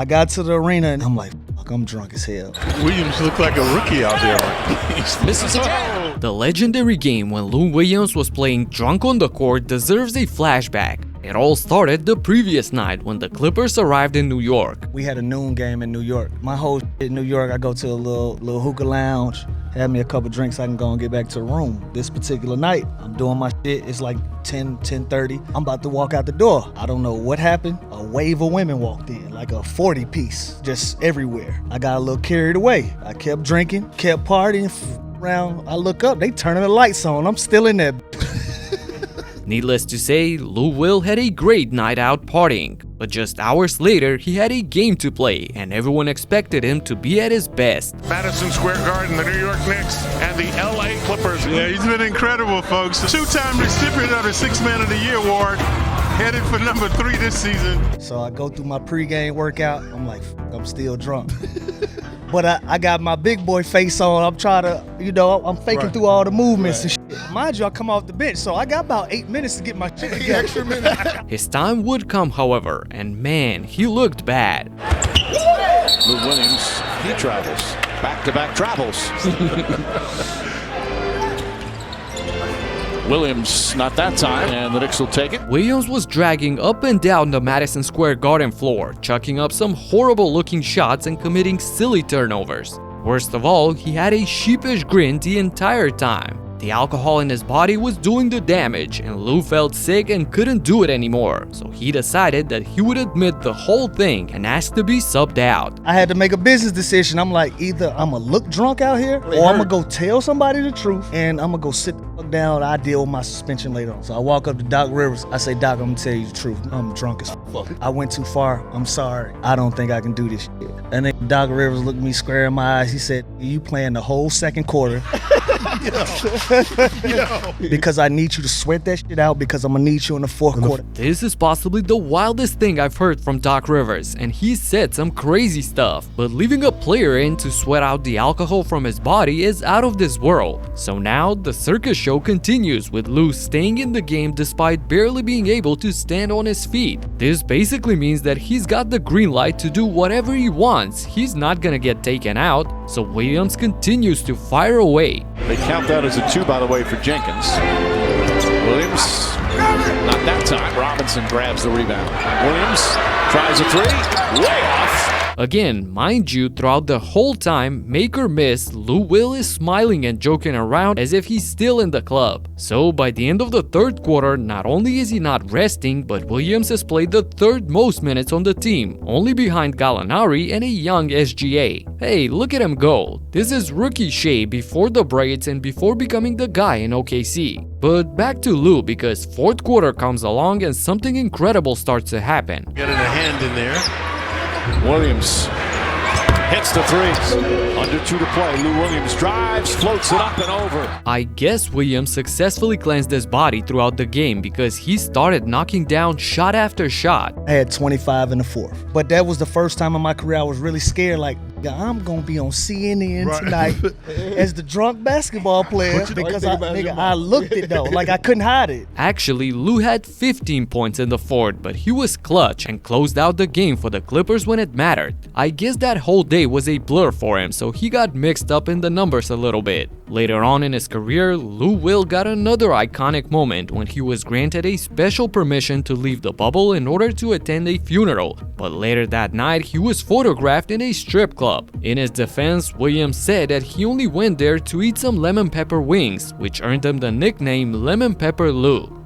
I got to the arena and I'm like, fuck, I'm drunk as hell. Williams looked like a rookie out there. Misses again. The legendary game when Lou Williams was playing drunk on the court deserves a flashback. It all started the previous night when the Clippers arrived in New York. We had a noon game in New York. My whole shit in New York, I go to a little hookah lounge, have me a couple drinks, I can go and get back to the room. This particular night, I'm doing my shit. It's like 10:30. I'm about to walk out the door. I don't know what happened. A wave of women walked in, like a 40 piece, just everywhere. I got a little carried away. I kept drinking, kept partying around. I look up, they turning the lights on. I'm still in there. Needless to say, Lou Will had a great night out partying, but just hours later he had a game to play and everyone expected him to be at his best. Madison Square Garden, the New York Knicks and the LA Clippers. Yeah, he's been incredible, folks. Two-time recipient of the Sixth Man of the Year award, headed for number 3 this season. So I go through my pregame workout. I'm like, I'm still drunk. But I got my big boy face on. I'm trying to, I'm faking through all the movements and shit. Mind you, I come off the bench, so I got about 8 minutes to get my shit together. Extra minute. His time would come, however, and man, he looked bad. Lou Williams, he travels. Back-to-back travels. Williams, not that time, and the Knicks will take it. Williams was dragging up and down the Madison Square Garden floor, chucking up some horrible-looking shots and committing silly turnovers. Worst of all, he had a sheepish grin the entire time. The alcohol in his body was doing the damage, and Lou felt sick and couldn't do it anymore, so he decided that he would admit the whole thing and asked to be subbed out. I had to make a business decision. I'm like, either I'm gonna look drunk out here, or I'm gonna go tell somebody the truth, and I'm gonna go sit the fuck down. I deal with my suspension later on. So I walk up to Doc Rivers. I say, Doc, I'm gonna tell you the truth. I'm drunk as fuck. I went too far. I'm sorry. I don't think I can do this shit. And then Doc Rivers looked at me square in my eyes. He said, you playing the whole second quarter. Because I need you to sweat that shit out because I'm gonna need you in the fourth quarter. This is possibly the wildest thing I've heard from Doc Rivers, and he said some crazy stuff, but leaving a player in to sweat out the alcohol from his body is out of this world. So now the circus show continues with Lou staying in the game despite barely being able to stand on his feet. This basically means that he's got the green light to do whatever he wants. He's not gonna get taken out, so Williams continues to fire away. They count that as a 2, by the way, for Jenkins. Williams, not that time. Robinson grabs the rebound. Williams tries a 3, way off. Again, mind you, throughout the whole time, make or miss, Lou Will is smiling and joking around as if he's still in the club. So by the end of the third quarter, not only is he not resting, but Williams has played the 3rd most minutes on the team, only behind Gallinari and a young SGA. Hey, look at him go. This is rookie Shea before the braids and before becoming the guy in OKC. But back to Lou, because 4th quarter comes along and something incredible starts to happen. Getting a hand in there. Williams hits the 3. Under 2 to play. Lou Williams drives, floats it up and over. I guess Williams successfully cleansed his body throughout the game because he started knocking down shot after shot. I had 25 in the 4th. But that was the first time in my career I was really scared, like, I'm gonna be on CNN tonight as the drunk basketball player because I looked it though, like I couldn't hide it. Actually, Lou had 15 points in the 4th, but he was clutch and closed out the game for the Clippers when it mattered. I guess that whole day was a blur for him, so he got mixed up in the numbers a little bit. Later on in his career, Lou Will got another iconic moment when he was granted a special permission to leave the bubble in order to attend a funeral, but later that night he was photographed in a strip club. In his defense, Williams said that he only went there to eat some lemon pepper wings, which earned him the nickname Lemon Pepper Lou.